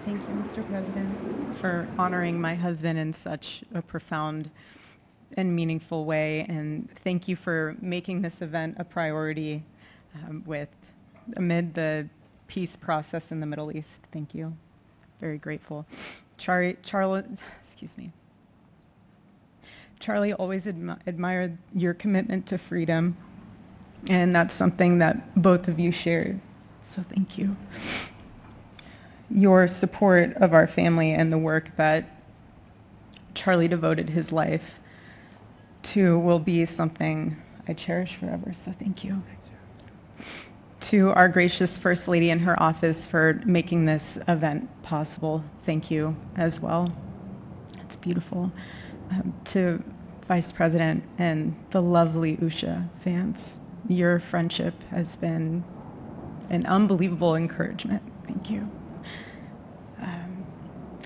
Thank you, Mr. President, for honoring my husband in such a profound and meaningful way. And thank you for making this event a priority amid the peace process in the Middle East. Thank you. Very grateful. Charlie always admired your commitment to freedom, and that's something that both of you shared. So thank you. Your support of our family and the work that Charlie devoted his life to will be something I cherish forever, so thank you. To our gracious First Lady in her office for making this event possible, thank you as well. It's beautiful. To Vice President and the lovely Usha Vance, your friendship has been an unbelievable encouragement. Thank you.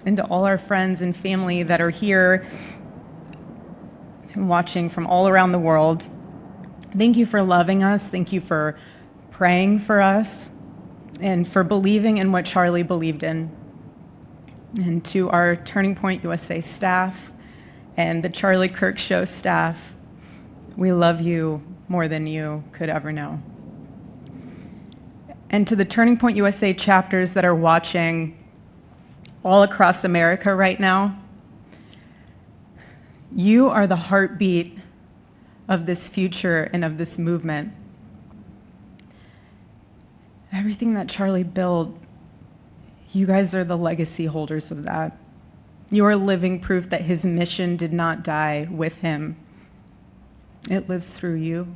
And to all our friends and family that are here and watching from all around the world, thank you for loving us. Thank you for praying for us and for believing in what Charlie believed in. And to our Turning Point USA staff and the Charlie Kirk Show staff, we love you more than you could ever know. And to the Turning Point USA chapters that are watching all across America right now, you are the heartbeat of this future and of this movement. Everything that Charlie built, you guys are the legacy holders of that. You are living proof that his mission did not die with him. It lives through you.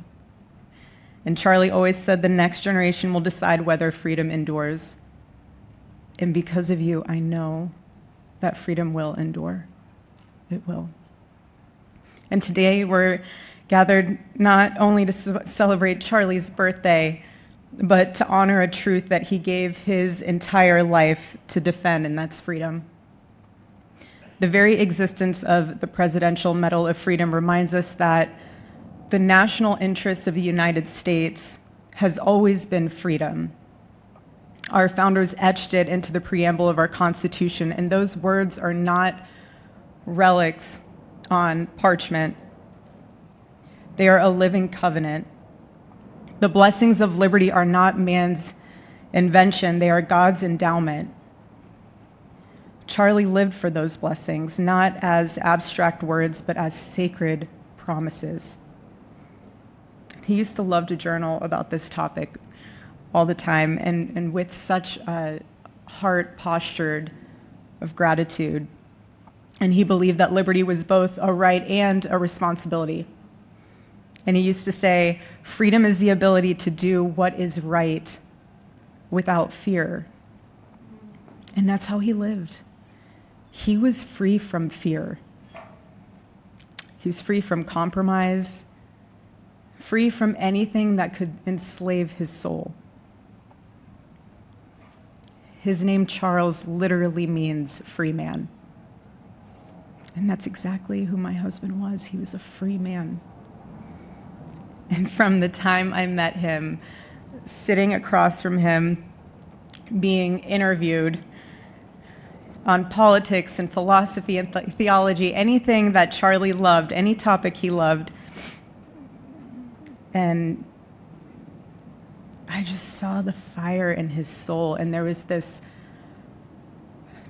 And Charlie always said the next generation will decide whether freedom endures. And because of you, I know that freedom will endure. It will. And today we're gathered not only to celebrate Charlie's birthday, but to honor a truth that he gave his entire life to defend, and that's freedom. The very existence of the Presidential Medal of Freedom reminds us that the national interest of the United States has always been freedom. Our founders etched it into the preamble of our Constitution, and those words are not relics on parchment. They are a living covenant. The blessings of liberty are not man's invention, they are God's endowment. Charlie lived for those blessings, not as abstract words, but as sacred promises. He used to love to journal about this topic all the time, and with such a heart postured of gratitude. And he believed that liberty was both a right and a responsibility. And he used to say, freedom is the ability to do what is right without fear. And that's how he lived. He was free from fear. He was free from compromise, free from anything that could enslave his soul. His name, Charles, literally means free man. And that's exactly who my husband was. He was a free man. And from the time I met him, sitting across from him, being interviewed on politics and philosophy and theology, anything that Charlie loved, any topic he loved, and I just saw the fire in his soul, and there was this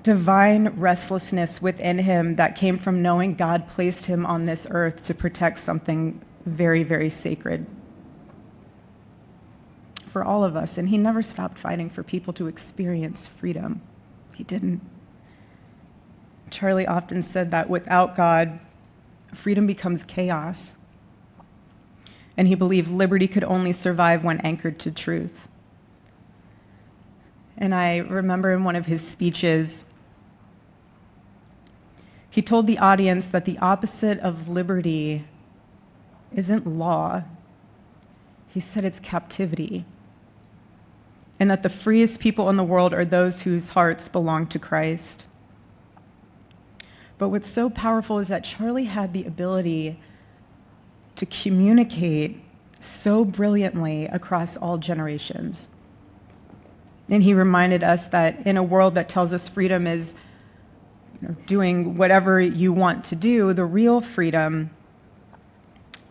divine restlessness within him that came from knowing God placed him on this earth to protect something very, very sacred for all of us. And he never stopped fighting for people to experience freedom. He didn't. Charlie often said that without God, freedom becomes chaos. And he believed liberty could only survive when anchored to truth. And I remember in one of his speeches, he told the audience that the opposite of liberty isn't law. He said it's captivity. And that the freest people in the world are those whose hearts belong to Christ. But what's so powerful is that Charlie had the ability to communicate so brilliantly across all generations. And he reminded us that in a world that tells us freedom is doing whatever you want to do, the real freedom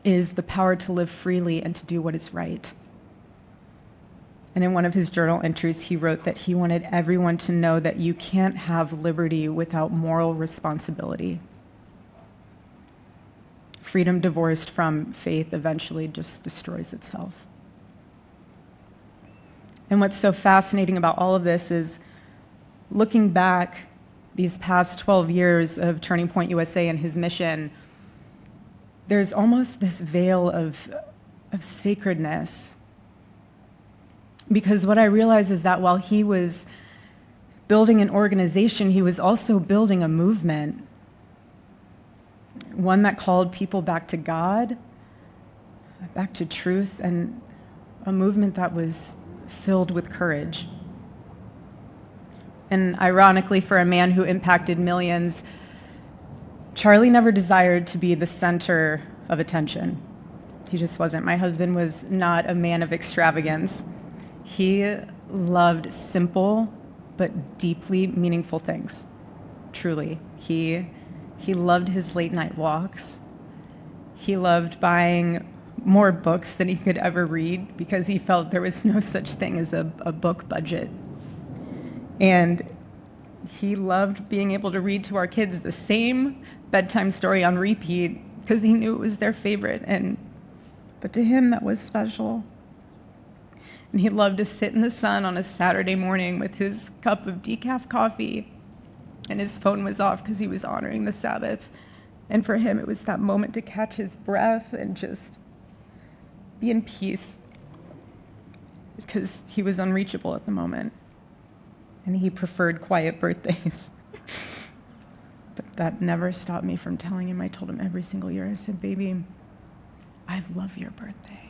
is the power to live freely and to do what is right. And in one of his journal entries, he wrote that he wanted everyone to know that you can't have liberty without moral responsibility. Freedom divorced from faith eventually just destroys itself. And what's so fascinating about all of this is looking back these past 12 years of Turning Point USA and his mission, there's almost this veil of sacredness. Because what I realize is that while he was building an organization, he was also building a movement, one that called people back to God, back to truth, and a movement that was filled with courage. And ironically, for a man who impacted millions, Charlie never desired to be the center of attention. He just wasn't. My husband was not a man of extravagance. He loved simple but deeply meaningful things, truly. He loved his late night walks. He loved buying more books than he could ever read because he felt there was no such thing as a book budget. And he loved being able to read to our kids the same bedtime story on repeat because he knew it was their favorite. But to him, that was special. And he loved to sit in the sun on a Saturday morning with his cup of decaf coffee, and his phone was off because he was honoring the Sabbath. And for him, it was that moment to catch his breath and just be in peace because he was unreachable at the moment. And he preferred quiet birthdays. But that never stopped me from telling him. I told him every single year, I said, baby, I love your birthday.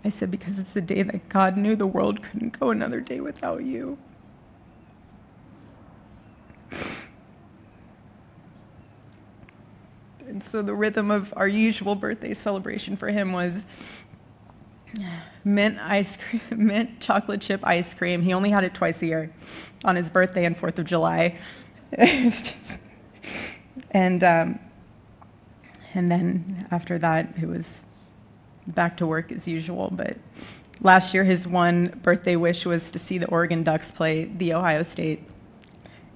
I said, because it's the day that God knew the world couldn't go another day without you. And so the rhythm of our usual birthday celebration for him was mint ice cream, mint chocolate chip ice cream. He only had it twice a year, on his birthday and 4th of July. It's just, and then after that, it was back to work as usual. But last year, his one birthday wish was to see the Oregon Ducks play the Ohio State.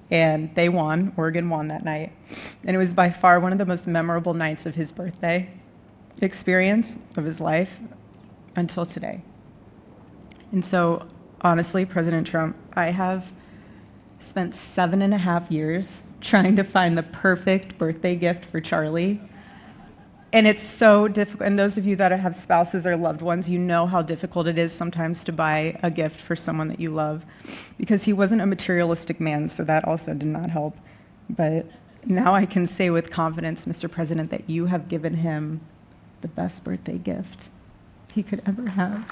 And they won. Oregon won that night. And it was by far one of the most memorable nights of his birthday experience of his life until today. And so, honestly, President Trump, I have spent 7.5 years trying to find the perfect birthday gift for Charlie. And it's so difficult. And those of you that have spouses or loved ones, you know how difficult it is sometimes to buy a gift for someone that you love. Because he wasn't a materialistic man, so that also did not help. But now I can say with confidence, Mr. President, that you have given him the best birthday gift he could ever have.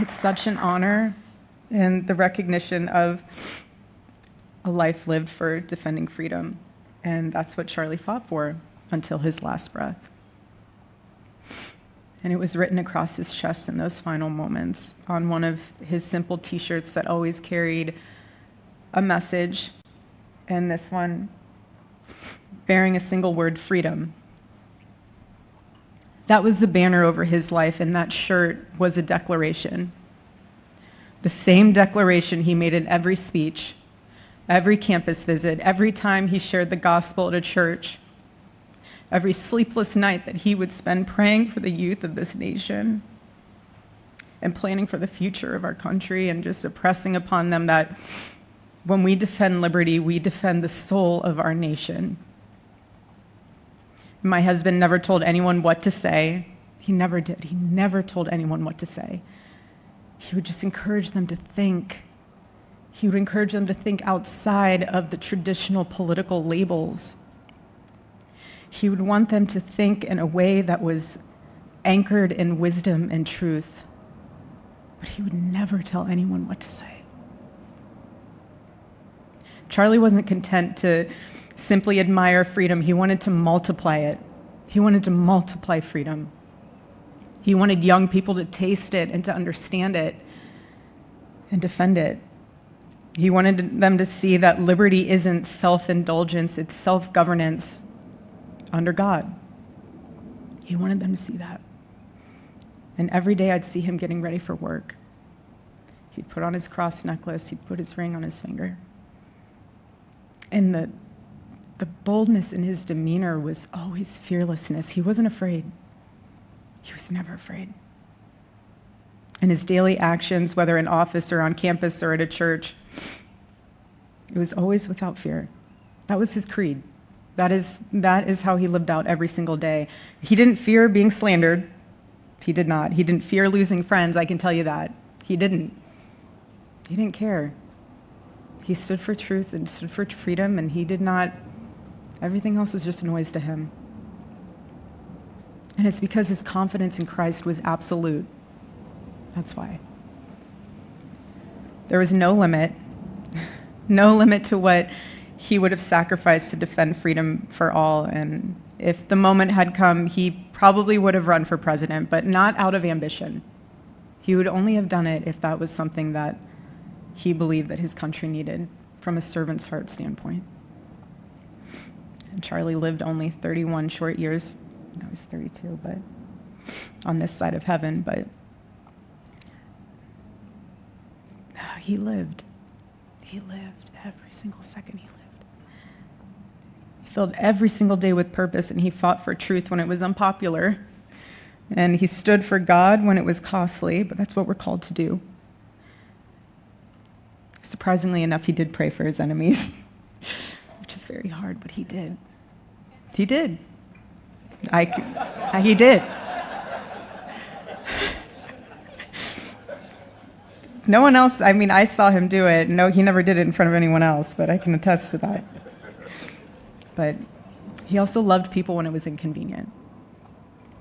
It's such an honor and the recognition of a life lived for defending freedom. And that's what Charlie fought for until his last breath. And it was written across his chest in those final moments on one of his simple t-shirts that always carried a message, and this one bearing a single word, freedom. That was the banner over his life, and that shirt was a declaration. The same declaration he made in every speech, every campus visit, every time he shared the gospel at a church, every sleepless night that he would spend praying for the youth of this nation and planning for the future of our country and just impressing upon them that when we defend liberty, we defend the soul of our nation. My husband never told anyone what to say. He never did. He never told anyone what to say. He would just encourage them to think. He would encourage them to think outside of the traditional political labels. He would want them to think in a way that was anchored in wisdom and truth. But he would never tell anyone what to say. Charlie wasn't content to simply admire freedom. He wanted to multiply it. He wanted to multiply freedom. He wanted young people to taste it and to understand it and defend it. He wanted them to see that liberty isn't self-indulgence, it's self-governance under God. He wanted them to see that. And every day I'd see him getting ready for work. He'd put on his cross necklace, he'd put his ring on his finger. And the boldness in his demeanor was always fearlessness. He wasn't afraid. He was never afraid. In his daily actions, whether in office or on campus or at a church, it was always without fear. That was his creed. That is how he lived out every single day. He didn't fear being slandered. He did not. He didn't fear losing friends, I can tell you that. He didn't. He didn't care. He stood for truth and stood for freedom, and he did not, everything else was just a noise to him. And it's because his confidence in Christ was absolute. That's why. There was no limit to what he would have sacrificed to defend freedom for all. And if the moment had come, he probably would have run for president, but not out of ambition. He would only have done it if that was something that he believed that his country needed from a servant's heart standpoint. And Charlie lived only 31 short years. No, he's 32, but on this side of heaven, but he lived. He lived every single second he lived. He filled every single day with purpose, and he fought for truth when it was unpopular. And he stood for God when it was costly, but that's what we're called to do. Surprisingly enough, he did pray for his enemies, which is very hard, but he did. He did. He did. No one else, I saw him do it. No, he never did it in front of anyone else, but I can attest to that. But he also loved people when it was inconvenient.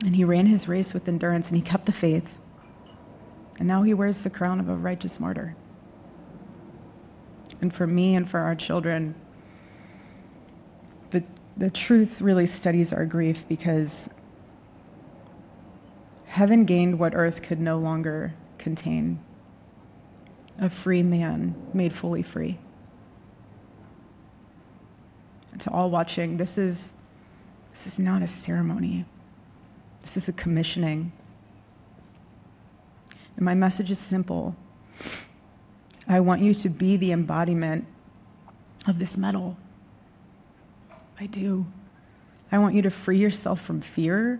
And he ran his race with endurance, and he kept the faith. And now he wears the crown of a righteous martyr. And for me and for our children, the truth really steadies our grief, because heaven gained what earth could no longer contain: a free man made fully free. And to all watching, this is not a ceremony. This is a commissioning. And my message is simple. I want you to be the embodiment of this medal. I do. I want you to free yourself from fear.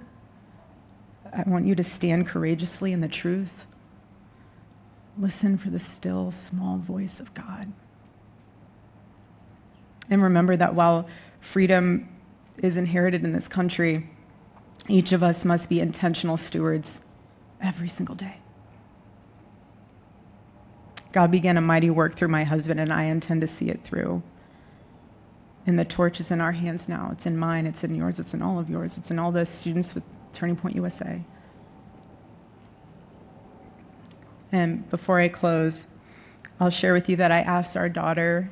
I want you to stand courageously in the truth. Listen for the still, small voice of God. And remember that while freedom is inherited in this country, each of us must be intentional stewards every single day. God began a mighty work through my husband, and I intend to see it through. And the torch is in our hands now. It's in mine, it's in yours, it's in all of yours, it's in all the students with Turning Point USA. And before I close, I'll share with you that I asked our daughter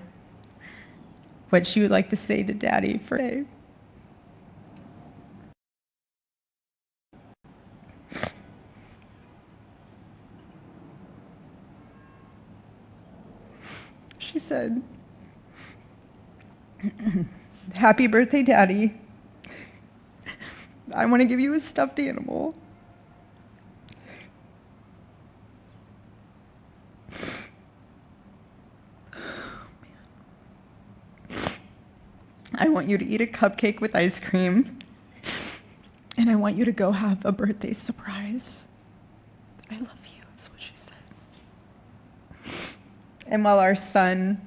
what she would like to say to Daddy for today. She said, "Happy birthday, Daddy. I want to give you a stuffed animal. I want you to eat a cupcake with ice cream, and I want you to go have a birthday surprise. I love you," is what she said. And while our son,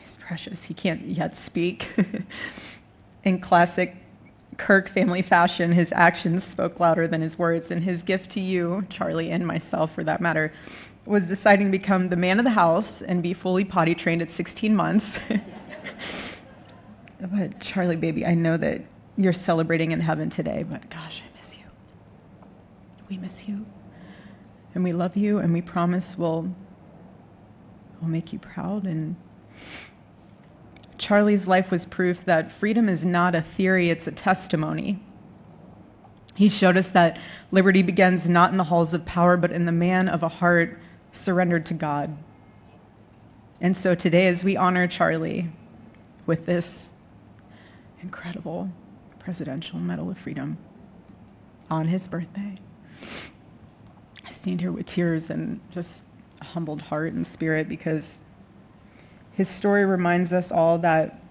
he's precious, he can't yet speak, in classic Kirk family fashion, his actions spoke louder than his words, and his gift to you, Charlie, and myself for that matter, was deciding to become the man of the house and be fully potty trained at 16 months. But Charlie, baby, I know that you're celebrating in heaven today, but gosh, I miss you. We miss you. And we love you, and we promise we'll make you proud. And Charlie's life was proof that freedom is not a theory, it's a testimony. He showed us that liberty begins not in the halls of power, but in the man of a heart surrendered to God. And so today, as we honor Charlie with this incredible Presidential Medal of Freedom on his birthday, I stand here with tears and just a humbled heart and spirit, because his story reminds us all that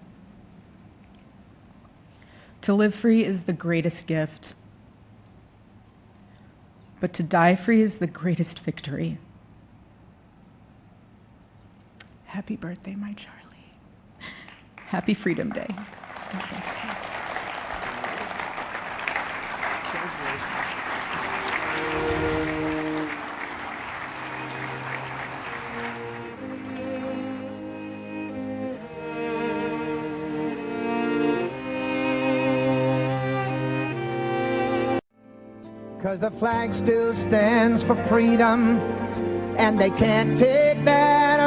to live free is the greatest gift, but to die free is the greatest victory. Happy birthday, my Charlie. Happy Freedom Day. God bless you. Cause the flag still stands for freedom, and they can't take that